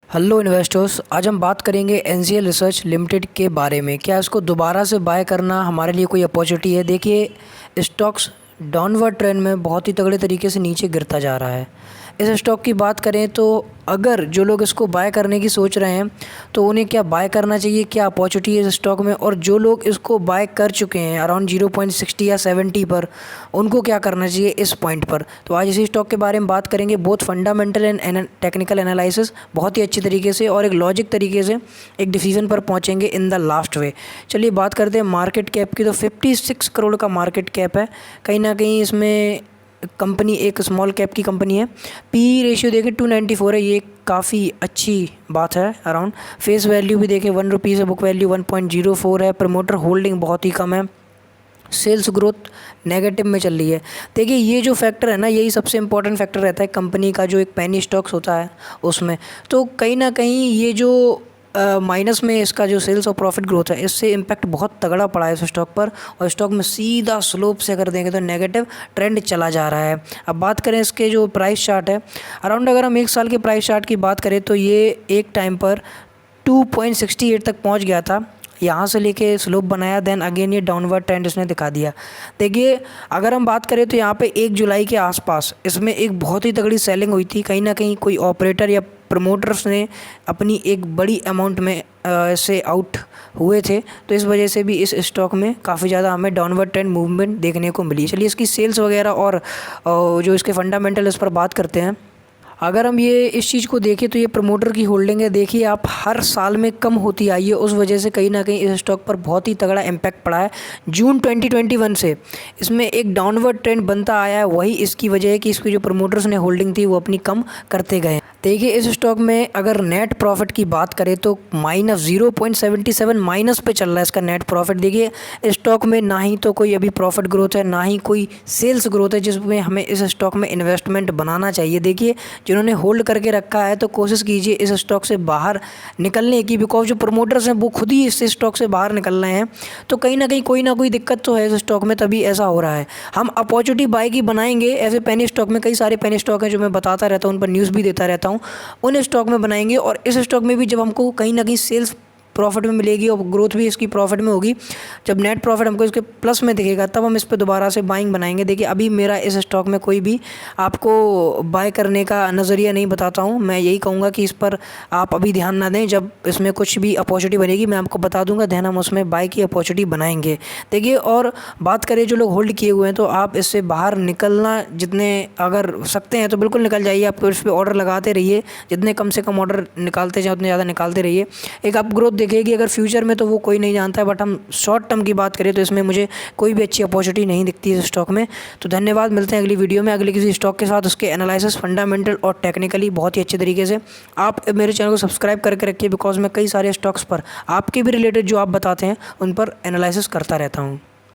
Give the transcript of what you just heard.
Hello investors, आज हम बात करेंगे एनसीएल रिसर्च लिमिटेड के बारे में। क्या इसको दोबारा से बाय करना हमारे लिए कोई अपॉर्चुनिटी है? देखिए, स्टॉक्स डाउनवर्ड ट्रेंड में बहुत ही तगड़े तरीके से नीचे गिरता जा रहा है। इस स्टॉक की बात करें तो अगर जो लोग इसको बाय करने की सोच रहे हैं तो उन्हें क्या बाय करना चाहिए, क्या अपॉर्चुनिटी है इस स्टॉक में, और जो लोग इसको बाय कर चुके हैं अराउंड 0.60 या 70 पर, उनको क्या करना चाहिए इस पॉइंट पर। तो आज इसी स्टॉक के बारे में बात करेंगे, both fundamental and technical analysis बहुत ही अच्छी तरीके से और एक लॉजिक तरीके से एक डिसीजन पर पहुंचेंगे इन द लास्ट वे। चलिए बात करते हैं मार्केट कैप की। तो 56 करोड़ का मार्केट कैप है। कहीं ना कहीं इसमें कंपनी एक स्मॉल कैप की कंपनी है। पी रेशियो देखें 294 है, ये काफ़ी अच्छी बात है। अराउंड फेस वैल्यू भी देखें 1 रुपीज़ है, बुक वैल्यू 1.04 है, प्रमोटर होल्डिंग बहुत ही कम है, सेल्स ग्रोथ नेगेटिव में चल रही है। देखिए, ये जो फैक्टर है ना, यही सबसे इंपॉर्टेंट फैक्टर रहता है कंपनी का, जो एक पेनी स्टॉक्स होता है उसमें। तो कहीं ना कहीं ये जो माइनस में इसका जो सेल्स और प्रॉफिट ग्रोथ है, इससे इम्पैक्ट बहुत तगड़ा पड़ा है इस स्टॉक पर, और स्टॉक में सीधा स्लोप से अगर देखें तो नेगेटिव ट्रेंड चला जा रहा है। अब बात करें इसके जो प्राइस चार्ट है, अराउंड अगर हम एक साल के प्राइस चार्ट की बात करें तो ये एक टाइम पर 2.68 तक पहुंच गया था। यहाँ से लेके स्लोप बनाया, देन अगेन ये डाउनवर्ड ट्रेंड इसने दिखा दिया। देखिए, अगर हम बात करें तो यहाँ पे 1 जुलाई के आसपास इसमें एक बहुत ही तगड़ी सेलिंग हुई थी। कहीं ना कहीं कोई ऑपरेटर या प्रमोटर्स ने अपनी एक बड़ी अमाउंट में से आउट हुए थे, तो इस वजह से भी इस स्टॉक में काफ़ी ज़्यादा हमें डाउनवर्ड ट्रेंड मूवमेंट देखने को मिली। चलिए इसकी सेल्स वगैरह और जो इसके फंडामेंटल इस पर बात करते हैं। अगर हम ये इस चीज़ को देखें तो ये प्रमोटर की होल्डिंग है। देखिए, आप हर साल में कम होती आई है, उस वजह से कहीं ना कहीं इस स्टॉक पर बहुत ही तगड़ा इम्पैक्ट पड़ा है। जून 2021 से इसमें एक डाउनवर्ड ट्रेंड बनता आया है, वही इसकी वजह है कि इसकी जो प्रमोटर्स ने होल्डिंग थी वो अपनी कम करते गए। देखिए, इस स्टॉक में अगर नेट प्रॉफिट की बात करें तो -0.77 माइनस पे चल रहा है इसका नेट प्रॉफिट। देखिए, स्टॉक में ना ही तो कोई अभी प्रॉफिट ग्रोथ है, ना ही कोई सेल्स ग्रोथ है जिसमें हमें इस स्टॉक में इन्वेस्टमेंट बनाना चाहिए। देखिए, जिन्होंने होल्ड करके रखा है तो कोशिश कीजिए इस स्टॉक से बाहर निकलने की, बिकॉज जो प्रमोटर्स हैं वो खुद ही इस स्टॉक से बाहर निकल रहे हैं। तो कहीं ना कोई दिक्कत तो है इस स्टॉक में, तभी ऐसा हो रहा है। हम अपॉर्चुनिटी बाय की बनाएंगे, ऐसे पेनी स्टॉक में कई सारे पेनी स्टॉक हैं जो मैं बताता रहता हूँ, उन पर न्यूज़ भी देता रहता हूँ, उन स्टॉक में बनाएंगे। और इस स्टॉक में भी जब हमको कहीं ना कहीं सेल्स प्रॉफिट में मिलेगी और ग्रोथ भी इसकी प्रॉफिट में होगी, जब नेट प्रॉफिट हमको इसके प्लस में दिखेगा, तब हम इस पर दोबारा से बाइंग बनाएंगे। देखिए, अभी मेरा इस स्टॉक में कोई भी आपको बाय करने का नज़रिया नहीं बताता हूँ। मैं यही कहूँगा कि इस पर आप अभी ध्यान ना दें, जब इसमें कुछ भी अपॉर्चुनिटी बनेगी मैं आपको बता दूँगा, ध्यान हम उसमें बाय की अपॉर्चुनिटी बनाएंगे। देखिए, और बात करें जो लोग होल्ड किए हुए हैं, तो आप इससे बाहर निकलना जितने अगर सकते हैं तो बिल्कुल निकल जाइए। आप इस पर ऑर्डर लगाते रहिए, जितने कम से कम ऑर्डर निकालते जाए उतने ज़्यादा निकालते रहिए। एक आप ग्रोथ देखेगी अगर फ्यूचर में, तो वो कोई नहीं जानता है, बट हम शॉर्ट टर्म की बात करें तो इसमें मुझे कोई भी अच्छी अपॉर्चुनिटी नहीं दिखती है इस स्टॉक में। तो धन्यवाद, मिलते हैं अगली वीडियो में अगले किसी स्टॉक के साथ, उसके एनालिसिस फंडामेंटल और टेक्निकली बहुत ही अच्छे तरीके से। आप मेरे चैनल को सब्सक्राइब करके रखिए, बिकॉज मैं कई सारे स्टॉक्स पर आपके भी रिलेटेड जो आप बताते हैं उन पर एनालिसिस करता रहता हूँ।